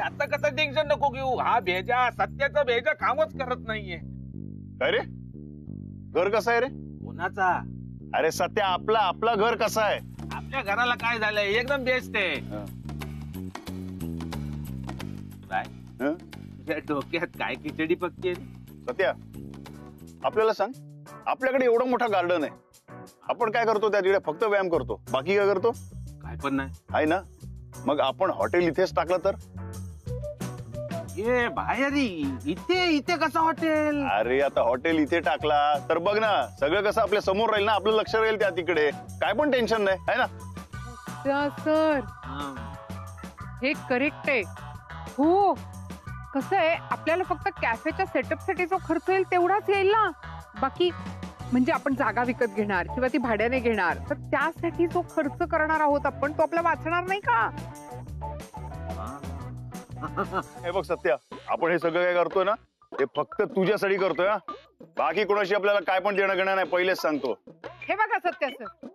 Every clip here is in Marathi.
आता कसं टेन्शन नको घेऊ. हा भेजा सत्याचा भेजा कामच करत नाहीये. काय रे, घर कसं आहे रे? कोणाचा? अरे सत्या, आपला घर कसं आहे? आपल्या घराला काय झालंय, एकदम बेस्ट आहे. काय तुझ्या डोक्यात काय खिचडी पकते? सत्या, आपल्याला सांग, आपल्याकडे एवढं मोठा गार्डन आहे, आपण काय करतो त्या तिकडे? फक्त व्यायाम करतो, बाकी काय करतो? काय पण नाही आहे ना. मग आपण हॉटेल इथेच टाकलं तर? ये बाहेर इथे इथे कसं हॉटेल? अरे आता हॉटेल इथे टाकला तर बघ ना, सगळं कसं आपल्या समोर राहील ना, आपलं लक्ष राहील त्या तिकडे, काय पण टेन्शन नाही, आहे ना. सर हे करेक्ट आहे. हो, कसं आहे, आपल्याला फक्त कॅफेच्या सेटअप साठी जो खर्च येईल तेवढाच येईल ना. बाकी म्हणजे आपण जागा विकत घेणार किंवा ती भाड्याने घेणार, तर त्यासाठी जो खर्च करणार आहोत आपण, तो आपला वाचणार नाही का? हे बघ सत्या, आपण हे सगळं काय करतोय ना, ते फक्त तुझ्यासाठी करतोय हा. बाकी कोणाशी आपल्याला काय पण देणं घेणं नाही, पहिलेच सांगतो. हे बघा सत्या सर,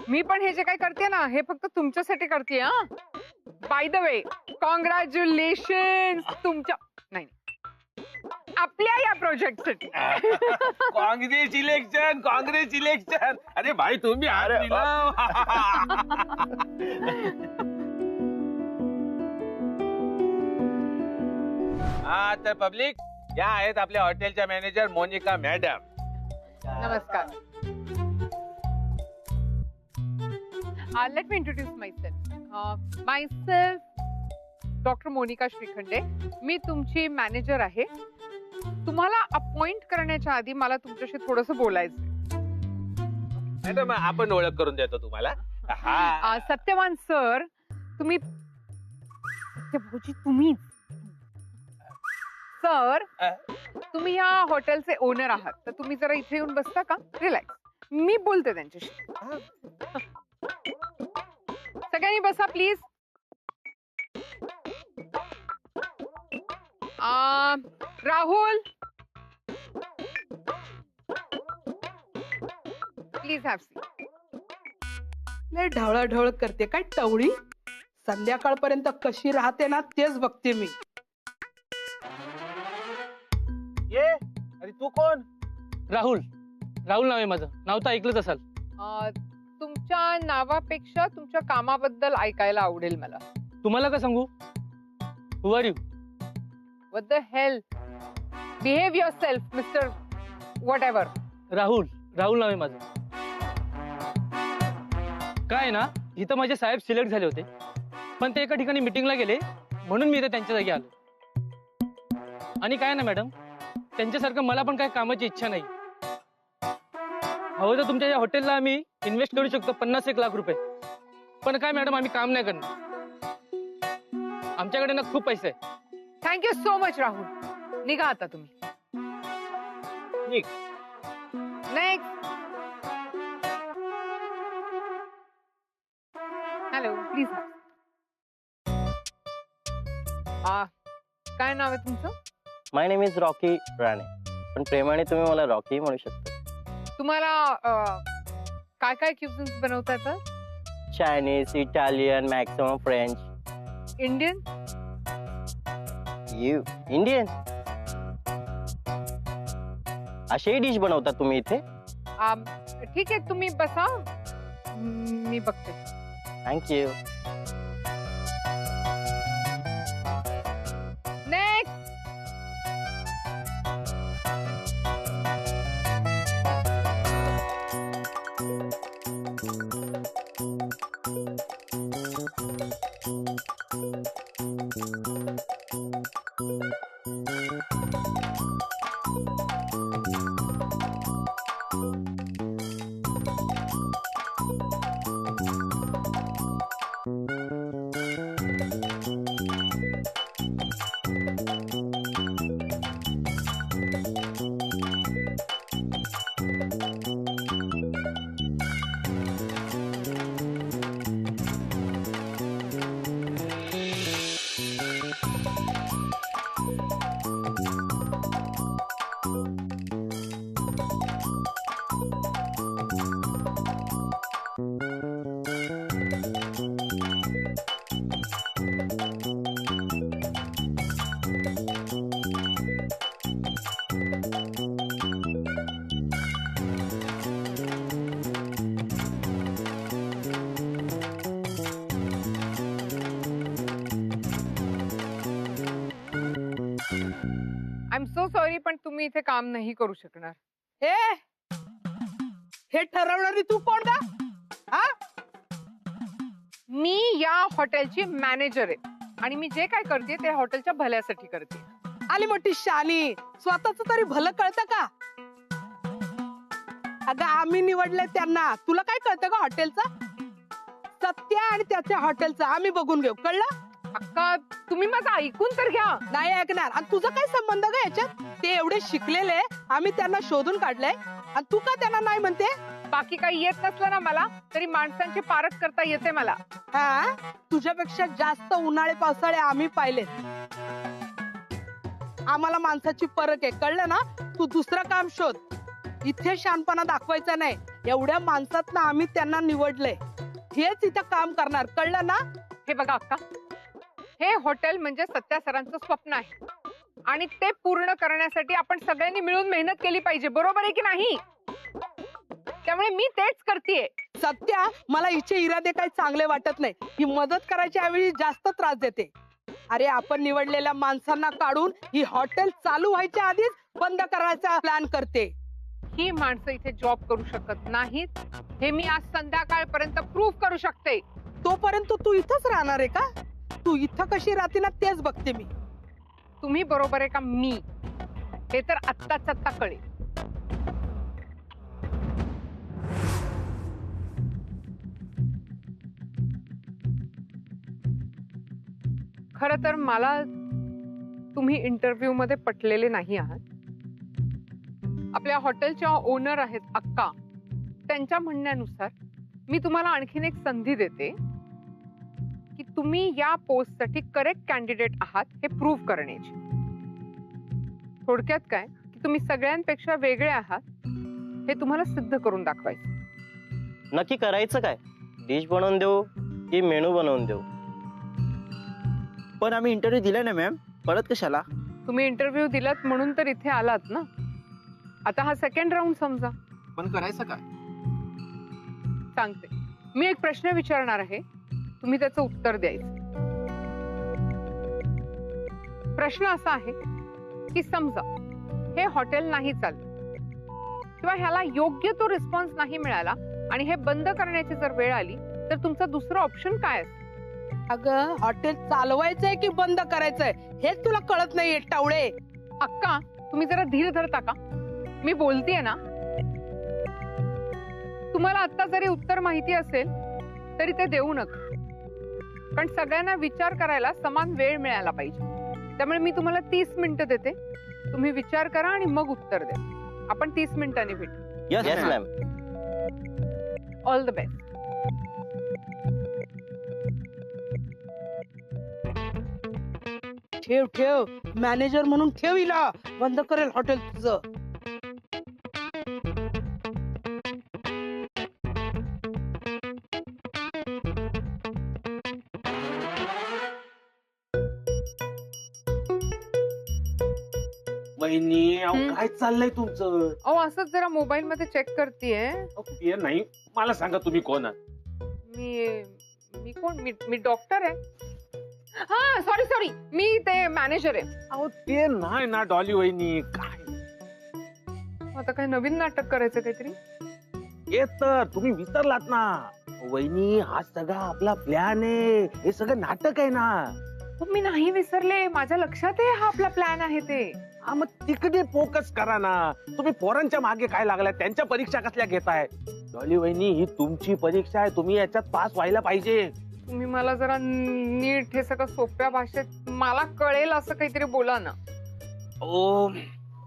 मी पण हे जे काही करते ना, हे फक्त तुमच्यासाठी करते. हा, बाय द वे, कॉंग्रॅच्युलेशन तुमच्या नाही, आपल्या या प्रोजेक्ट साठी. Congratulation, congratulation. अरे भाई, तुम्ही अरे, हा तर पब्लिक, या आहेत आपल्या हॉटेलच्या मॅनेजर मोनिका मॅडम. नमस्कार. Let me introduce myself doctor Monika Shrikhande. मी तुमची मॅनेजर आहे. तुम्हाला अपॉइंट करण्याच्या आधी मला तुमच्याशी थोडंसं बोलायचं. मॅडम, आपण ओळख करून देतो तुम्हाला. हा, सत्यवान सर, तुम्ही सत्यभाऊजी, तुम्ही सर, तुम्ही या हॉटेलचे ओनर आहात, तर तुम्ही जरा इथे येऊन बसता का? रिलॅक्स, मी बोलते त्यांच्याशी. सगळ्यांनी बसा please. Rahul, please have seat. लय ढवळाढवळ करते काय टवळी? संध्याकाळपर्यंत कशी राहते ना, तेच बघते मी. ये. अरे तू कोण? राहुल. राहुल नाव आहे माझं. नाव तर ऐकलंच असाल. तुमच्या नावापेक्षा तुमच्या कामाबद्दल ऐकायला आवडेल मला. तुम्हाला का सांगू? Who are you? What the hell? Behave yourself mister whatever. Rahul. Rahul नाव आहे माझं. काय ना, इथं माझे साहेब सिलेक्ट झाले होते, पण ते एका ठिकाणी मीटिंगला गेले, म्हणून मी इथे त्यांच्या जागी आलो. आणि काय ना मॅडम, त्यांच्यासारखं मला पण काय कामाची इच्छा नाही. हवं तर तुमच्या या हॉटेलला आम्ही इन्व्हेस्ट करू शकतो 50-1 लाख रुपये. पण काय मॅडम, आम्ही काम नाही करणार. आमच्याकडे ना खूप पैसे आहे. Thank you so much Rahul. निघा आता तुम्ही. नेक्स्ट. Hello, please. काय नाव आहे तुमचं? माय नेम इज रॉकी राणे, पण प्रेमाने तुम्ही मला रॉकी म्हणू शकता. तुम्हाला काय काय क्युझिन्स बनवता येतात? Chinese, Italian, maximum French. Indian? You Indian? असे डिश बनवता तुम्ही इथे? ठीक आहे, तुम्ही बसा, मी बघते. Thank you. Next. Am so sorry, पण तुम्ही इथे काम नाही करू शकणार. हे ठरवणारी तू कोण का? हा? मी या हॉटेलची मॅनेजर आहे आणि मी जे काय करते ते हॉटेलच्या भल्यासाठी करते. आली मोठी शानी, स्वतःच तरी भलं कळतं का? अगं आम्ही निवडले त्यांना, तुला काय कळतं का हॉटेलचं? सत्या आणि त्याच्या हॉटेलचं आम्ही बघून घेऊ, कळलं? अक्का, तुम्ही माझं ऐकून तर घ्या. नाही ऐकणार. आणि तुझा काय संबंध ग याच्यात? ते एवढे शिकलेले, आम्ही त्यांना शोधून काढलंय आणि तू का त्यांना नाही म्हणते? बाकी काही येत नसलं ना मला तरी माणसांची पारख करता येते मला. हा, तुझ्यापेक्षा जास्त उन्हाळे पावसाळे आम्ही पाहिले. आम्हाला माणसाची परख आहे, कळलं ना? तू दुसरं काम शोध, इथे शहाणपणा दाखवायचा नाही. एवढ्या माणसात ना आम्ही त्यांना निवडलंय, हेच इथं काम करणार, कळलं ना? हे बघा अक्का, हे हॉटेल म्हणजे सत्या सरांचं स्वप्न आहे आणि ते पूर्ण करण्यासाठी आपण सगळ्यांनी मिळून मेहनत केली पाहिजे, बरोबर आहे की नाही? त्यामुळे मी तेच करतेय. सत्या, मला हिचे इरादे काही चांगले वाटत नाही. ही मदत करायच्या ऐवजी जास्त त्रास देते. अरे आपण निवडलेल्या माणसांना काढून ही हॉटेल चालू व्हायच्या आधीच बंद करायचा प्लॅन करते. ही माणसं इथे जॉब करू शकत नाहीत हे मी आज संध्याकाळपर्यंत प्रूव्ह करू शकते. तोपर्यंत तू इथंच राहणार आहे का? तू इथं कशी राहते ना तेच बघते मी. तुम्ही बरोबर आहे का मी, हे तर आत्ताच आत्ता कळेल. खरं तर मला तुम्ही इंटरव्ह्यू मध्ये पटलेले नाही आहात. आपल्या हॉटेलच्या ओनर आहेत अक्का, त्यांच्या म्हणण्यानुसार मी तुम्हाला आणखीन एक संधी देते की तुम्ही या पोस्टसाठी करेक्ट कॅन्डिडेट आहात हे प्रूव्ह करण्याची. थोडक्यात काय की तुम्ही सगळ्यांपेक्षा वेगळे आहात हे तुम्हाला सिद्ध करून दाखवायचं. नक्की करायचं काय? डिश बनवून देऊ की मेनू बनवून देऊ? पण आम्ही इंटरव्ह्यू दिला ना मॅम, परत कशाला? तुम्ही इंटरव्ह्यू दिलात म्हणून तर इथे आलात ना. आता हा सेकंड राऊंड समजा. पण करायचं काय? सांगते, मी एक प्रश्न विचारणार आहे, तुम्ही त्याचं उत्तर द्यायचं. प्रश्न असा आहे की समजा हे हॉटेल नाही चाललं किंवा ह्याला योग्य तो रिस्पॉन्स नाही मिळाला आणि हे बंद करण्याची जर वेळ आली तर तुमचं दुसरं ऑप्शन काय असेल? अगं हॉटेल चालवायचंय की बंद करायचंय हेच तुला कळत नाहीये टावळे. अक्का, तुम्ही जरा धीर धरता का? मी बोलतेय ना. तुम्हाला आता जरी उत्तर माहिती असेल तरी ते देऊ नका, पण सगळ्यांना विचार करायला समान वेळ मिळाला पाहिजे. त्यामुळे मी तुम्हाला 30 मिनिटं देते, तुम्ही विचार करा आणि मग उत्तर द्या. आपण 30 मिनिटांनी भेटू. Yes ma'am. All the best. ठेव ठेव, मॅनेजर म्हणून ठेव हिला, बंद करेल हॉटेल तुझं. वहिनी, हम्म. काय चाललंय तुमचं? अहो असंच जरा मोबाईल मध्ये चेक करतेय. ते नाही, मला सांगा तुम्ही कोण आहात? मी मी कोण? मी डॉक्टर आहे. हा, सॉरी सॉरी, मी ते मॅनेजर आहे. अहो ते नाही ना डॉली वहिनी. काय आता काय नवीन नाटक करायचं काहीतरी? हे तर तुम्ही विसरलात ना वहिनी, हा सगळा आपला प्लॅन आहे. हे सगळं नाटक आहे ना. हो, मी नाही विसरले, माझ्या लक्षात आहे हा आपला प्लॅन आहे ते. हा मग तिकडे फोकस करा ना. तुम्ही पोरांच्या मागे काय लागलाय? त्यांच्या परीक्षा कसल्या घेताय? डॉली वहिनी, ही तुमची परीक्षा आहे, तुम्ही याच्यात पास व्हायला पाहिजे. तुम्ही मला जरा नीट हे सगळं सोप्या भाषेत मला कळेल असं काहीतरी बोला ना. ओ,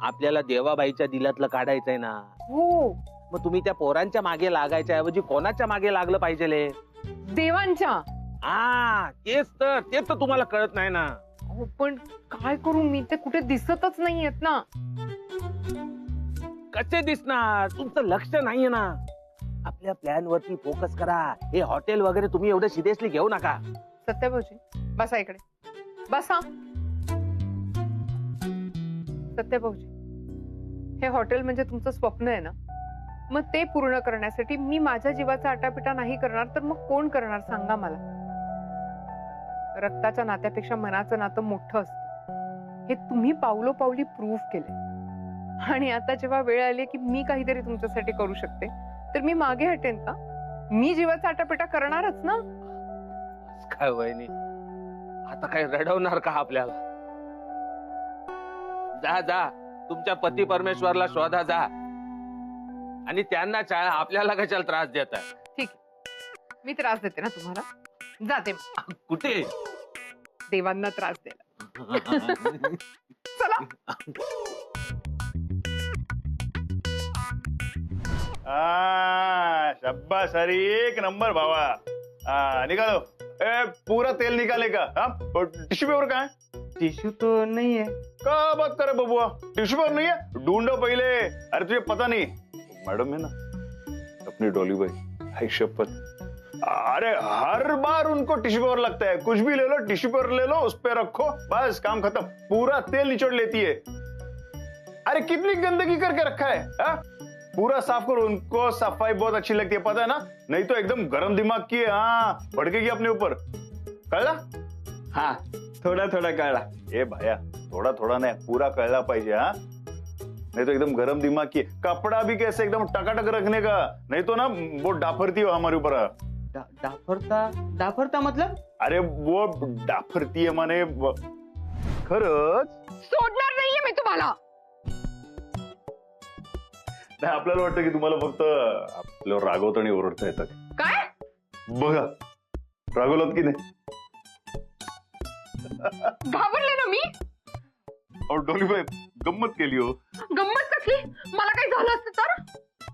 आपल्याला देवाबाईच्या दिलातलं काढायचंय ना. हो, मग तुम्ही त्या पोरांच्या मागे लागायच्या ऐवजी कोणाच्या मागे लागलं पाहिजे? देवांच्या. हा, तेच तर तुम्हाला कळत नाही ना. हो, पण काय करू मी? ते कुठे दिसतच नाहीयेत ना. कसे दिसणार? तुमचं लक्ष नाहीये ना. आपल्या प्लॅन वरती फोकस करा. हे हॉटेल वगैरे तुम्ही एवढं सिरियसली घेऊ नका. सत्यभाऊजी, बसा इकडे, बसा. सत्यभाऊजी, हे हॉटेल म्हणजे तुमचं स्वप्न आहे ना, मग ते पूर्ण करण्यासाठी मी माझ्या जीवाचा आटापिटा नाही करणार तर मग कोण करणार सांगा मला. रक्ताच्या नात्यापेक्षा मनाचं नातं मोठं असतं हे तुम्ही पावलोपावली प्रूव्ह केले. आणि आता जेव्हा वेळ आली की मी काहीतरी तुमच्यासाठी करू शकते तर मी मागे हटेन का? मी जीवाचा आटापिटा करणारच ना. काय वहिनी, आता काय रडवणार का आपल्याला? जा जा, तुमच्या पती परमेश्वरला शोधा जा आणि त्यांना चाळा. आपल्याला कशाला त्रास देत आहे? ठीक आहे, मी त्रास देते ना तुम्हाला. जाते कुठे? देवांना त्रास द्यायला. चला. शाबाश, अरे एक नंबर भावा. निकालो. पूरा तेल निकालेगा. टिश्यू पेपर कहाँ है? टिश्यू तो नहीं है. क्या बात करे बबुआ, टिश्यू पेपर नहीं है? ढूंढो पहले. अरे तुझे पता नहीं, मैडम है ना अपनी डॉली भाई, हाय शपथ, अरे हर बार उनको टिश्यू पेपर लगता है. कुछ भी ले लो, टिश्यू पेपर ले लो, उस पे रखो, बस काम खत्म. पूरा तेल निचोड़ लेती है. अरे कितनी गंदगी करके रखा है. पूरा साफ करो. उनको सफाई बहुत अच्छी लगती है, पता है ना. नहीं तो एकदम गरम दिमाग की है. हाँ, भड़केगी अपने ऊपर. कळला? हाँ, थोड़ा थोड़ा कळला. ए भाया, थोड़ा थोड़ा नहीं, पूरा कळला पाहिजे. हाँ, नहीं तो एकदम गरम दिमाग की. कपड़ा भी कैसे एकदम टकाटक रखने का, नहीं तो ना वो डाफरती हो हमारे ऊपर. डाफरता मतलब? अरे वो डाफरती है माने खरंच. सोडणार नाहीये मी तुम्हाला. नाही, आपल्याला वाटतं की तुम्हाला फक्त आपल्यावर रागवत आणि ओरडता येतात. काय? बघा, रागवलात की नाही. घाबरले ना मी. डोलीबाई गंमत केली हो. गंमत कसली? मला काही झालं असतं तर?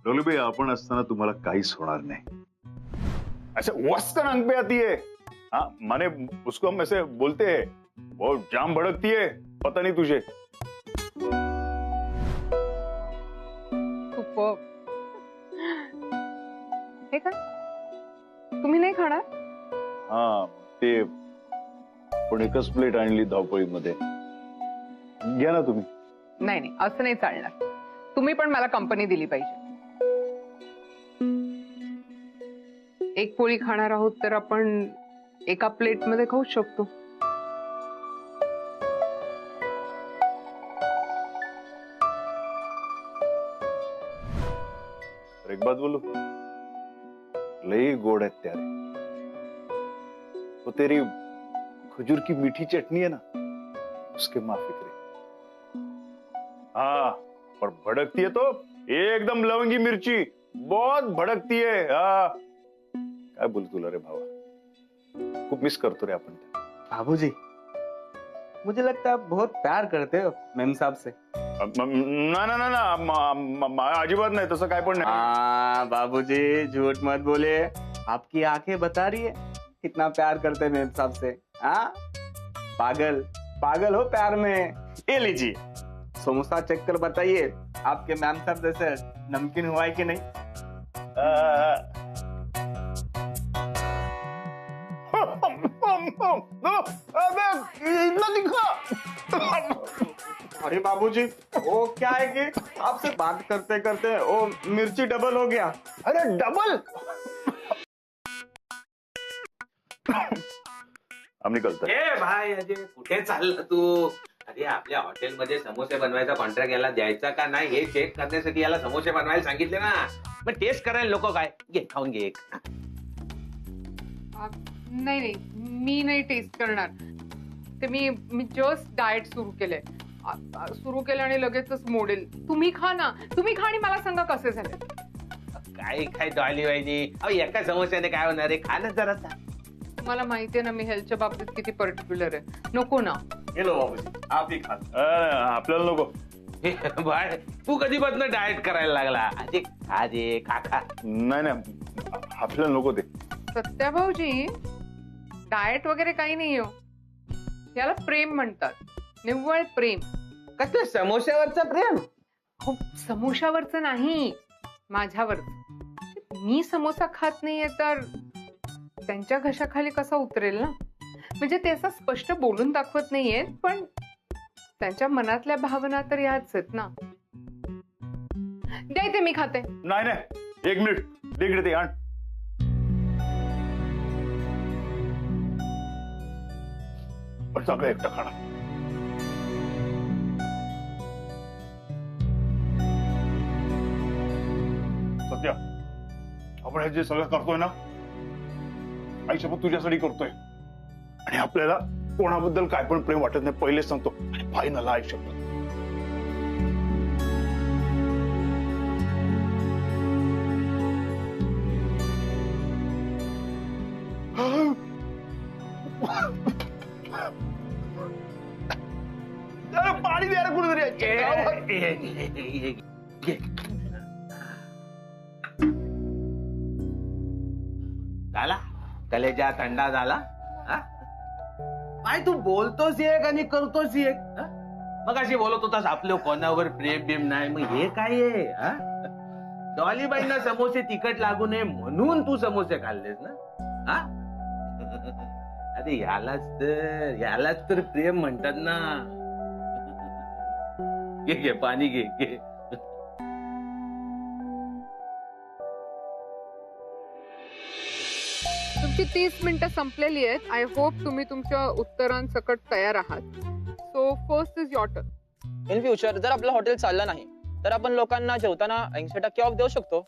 डोलीबाई, आपण असताना तुम्हाला काहीच होणार नाही. ऐसे वस्तन अंक पे आती है. हाँ, माने उसको हम ऐसे बोलते हैं, वो जाम भड़कती है, पता नहीं तुझे. हे काय? तुम्ही नाही खाणार? हा, ते पण एकच प्लेट आणली धावपळीमध्ये. घ्या ना तुम्ही. नाही नाही, असं नाही चालणार. तुम्ही पण मला कंपनी दिली पाहिजे. एक पोळी खाणार आहोत तर आपण एका प्लेट मध्ये खाऊ शकतो. एक बात बोलू, लई गोड है त्यारे. वो तेरी खजूर की मीठी चटनी है ना, उसके माफिक रहे. हाँ, और भड़कती है तो एकदम लवंगी मिर्ची, बहुत भड़कती है. हाँ, काय बोलू तुला रे भावा, खूप मिस करतो रे आपण. बाबूजी, मुझे लगता है आप बहुत प्यार करते हो मेम साहब से. ना ना ना ना, अजिबात नाही, तसं काय पण नाही. हाँ बाबूजी, झूठ मत बोले. आपकी आंखें बता रही है कितना प्यार करते हैं मेम साहब से. हाँ, पागल पागल हो प्यार में. ये लीजिए समोसा चेक कर बताइए, आपके मैम साहब जैसे नमकीन हुआ है कि नहीं. इतना दिखा. अरे बाबूजी, वो क्या है कि आपसे बात करते करते वो मिर्ची डबल हो गया. अरे डबल. हम निकलते. ए भाई, अजय कुठे चालला तू? अरे आपल्या हॉटेलमध्ये समोसे बनवायचा कॉन्ट्रॅक्ट याला द्यायचा का नाही हे चेक करण्यासाठी याला समोसे बनवायला सांगितले ना. मग टेस्ट करायला लोक काय घे, खाऊन घे एक. नाही नाही, मी नाही टेस्ट करणार. ते मी जस्ट डाएट सुरू केलंय. सुरू केलं आणि लगेचच मोडेल. तुम्ही खा ना, तुम्ही खा आणि मला सांगा कसे झाले. काय काय डॉली वहिनी, अहो एका समोस्याने काय होणार आहे? खा ना जरासा. मला माहितीये ना मी हेल्थच्या बाबतीत किती पर्टिक्युलर आहे. नको ना. ये लो बाबूजी, आप ही खा. आपल्याला नको. बाळ, तू कधीपासून डाएट करायला लागला? अरे खा दे, खा खा. नाही नाही, आपल्याला नको ते. सत्या भाऊजी, डाएट वगैरे काही नाही हो. याला प्रेम म्हणतात, निव्वळ प्रेम. कसलं समोस्यावरचा प्रेम? हो, समोशावरचं नाही, माझ्यावर. मी समोसा खात नाहीये तर त्यांच्या घशाखाली कसा उतरेल ना. म्हणजे ते असं स्पष्ट बोलून दाखवत नाहीये, पण त्यांच्या मनातल्या भावना तर याच आहेत ना. द्या ते, मी खाते. नाही नाही, एक मिनिट, तिकडे ते आण. सगळं एकटं खाणं. सत्या, आपण हे जे सगळं करतोय ना, आई शपथ तुझ्यासाठी करतोय. आणि आपल्याला कोणाबद्दल काय पण प्रेम वाटत नाही, पहिलेच सांगतो. आणि फायनल आई शपथ. अरे पाणी द्या रे कुठेतरी. झाला कलेजा थंडा झाला. हा? काय तू बोलतोस एक आणि करतोस एक. हा? मग अशी बोलत होतास आपलं कोणावर प्रेम बिम नाही, मग हे काय आहे? हा? डॉलीबाईंना समोसे तिखट लागू नये म्हणून तू समोसे खाल्लेस ना. हा? अरे यालाच तर प्रेम म्हणतात ना. घे घे पाणी घे घे. तुमची 30 मिनिटं संपलेली आहेत. आय होप तुम्ही तुमच्या उत्तरांसकट तयार आहात. So first is your turn. In future जर आपलं हॉटेल चाललं नाही तर आपण लोकांना जेवताना 80% ऑफ देऊ शकतो.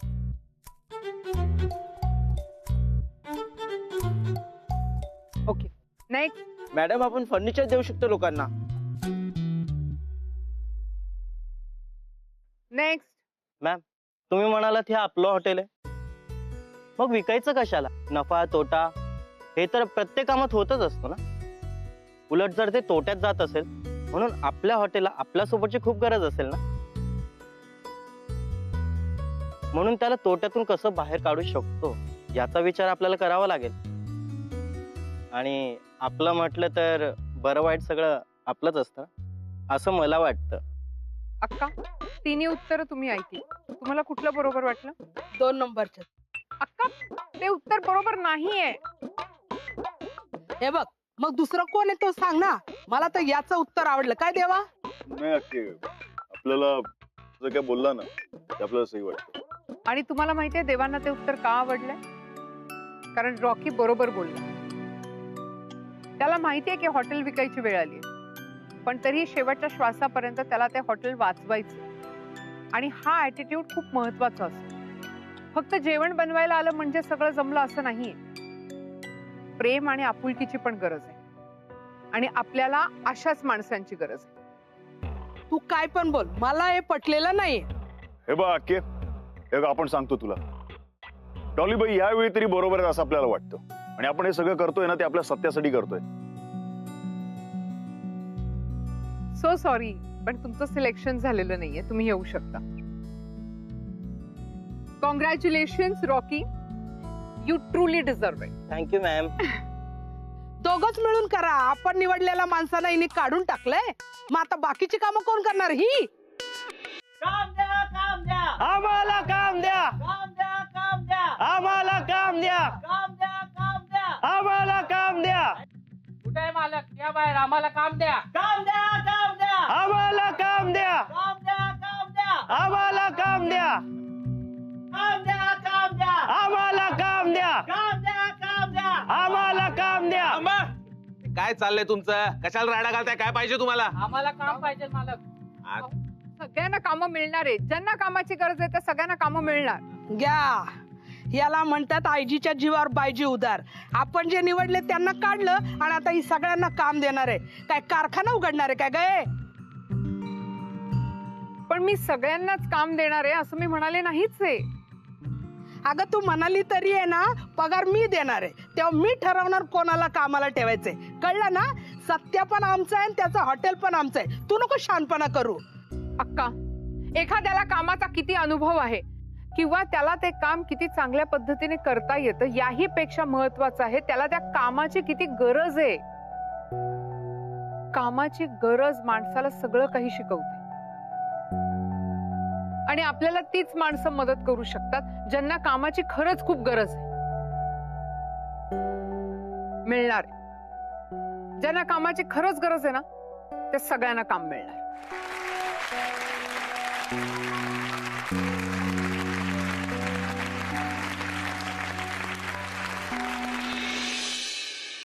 Okay next. मॅडम आपण फर्निचर देऊ शकतो लोकांना. नेक्स्ट. मॅम तुम्ही म्हणालात हे आपलं हॉटेल आहे, मग विकायचं कशाला? नफा तोटा हे तर प्रत्येक कामात होतच असतो ना. उलट जर ते तोट्यात जात असेल म्हणून आपल्या हॉटेलला आपल्यासोबतची खूप गरज असेल ना, म्हणून त्याला तोट्यातून कसं बाहेर काढू शकतो याचा विचार आपल्याला करावा लागेल. आणि आपलं म्हटलं तर बरं वाईट सगळं आपलंच असतं असं मला वाटतं. अक्का, तिन्ही उत्तर तुम्ही ऐकली. तुम्हाला कुठलं बरोबर वाटलं? 2 नंबरचे. अक्का, ते उत्तर बरोबर नाहीये. हे बघ, मग दुसरं कोण आहे तो सांग ना. मला तर याचं उत्तर आवडलं. काय देवा? नाही अक्के, आपल्याला जे काय बोलला ना ते आपल्याला सही वाटतं. आणि तुम्हाला माहितीये देवांना ते उत्तर का आवडलंय? कारण रॉकी बरोबर बोलला. त्याला माहितीये की हॉटेल विकायची वेळ आली, पण तरी शेवटच्या श्वासापर्यंत त्याला ते हॉटेल वाचवायचं. आणि हा ऍटिट्यूड खूप महत्वाचा असतो. फक्त जेवण बनवायला आलं म्हणजे सगळं जमलं असं नाहीये. प्रेम आणि आपुलकीची पण गरज आहे. आणि आपल्याला अशाच माणसांची गरज आहे. तू काय पण बोल, मला हे पटलेलं नाही. हे बघ अक्के, हे बघ, आपण सांगतो तुला, डॉलीबाई यावेळी तरी बरोबर आहे असं आपल्याला वाटतं. आणि आपण हे सगळं करतोय ना ते आपल्या सत्यासाठी करतोय. सो सॉरी, पण तुमचं सिलेक्शन झालेलं नाहीये. तुम्ही येऊ शकता. Congratulations Rocky, you truly deserve it. Thank you ma'am. दोघच मिळून करा. आपण निवडलेल्या माणसाला हिने काढून टाकलंय, मग आता बाकीची कामं कोण करणार? ही काम द्या, काम द्या, आम्हाला काम द्या, काम द्या, काम द्या, आम्हाला काम द्या, काम द्या, काम द्या. आम्हाला काम द्या, कुठे आहे मालक? या बाहेर, आम्हाला काम द्या. काम द्या, काम द्या, आम्हाला काम द्या, काम द्या, काम द्या, आम्हाला काम द्या, काम द्या, काम द्या, आम्हाला काम द्या, काम द्या, काम द्या. आम्हाला काम द्या. थांबा. काय चाललंय तुमचं? कशाला राडा घालताय? काय पाहिजे तुम्हाला? आम्हाला काम पाहिजे मालक. सगळ्यांना कामं मिळणार आहे. ज्यांना कामाची गरज आहे त्या सगळ्यांना कामं मिळणार. घ्या. याला म्हणतात आयजीच्या जीवावर बायजी उदार. आपण जे निवडले त्यांना काढलं आणि आता ही सगळ्यांना काम देणार आहे. काय कारखाना उघडणार आहे काय गए? पण मी सगळ्यांनाच काम देणार आहे असं मी म्हणाले नाहीच आहे. अगं तू म्हणाली तरी आहे ना, पगार मी देणार आहे. तेव्हा मी ठरवणार कोणाला कामाला ठेवायचंय. कळलं ना? सत्य पण आमचं आहे आणि त्याचं हॉटेल पण आमचं आहे. तू नको शहाणपणा करू. अक्का, एखाद्याला कामाचा किती अनुभव आहे किंवा त्याला ते काम किती चांगल्या पद्धतीने करता येतं याही पेक्षा महत्वाचं आहे त्याला त्या कामाची किती गरज आहे. कामाची गरज माणसाला सगळं काही शिकवते. आणि आपल्याला तीच माणसं मदत करू शकतात ज्यांना कामाची खरंच खूप गरज आहे. मिळणार आहे. ज्यांना कामाची खरंच गरज आहे ना त्या सगळ्यांना काम मिळणार.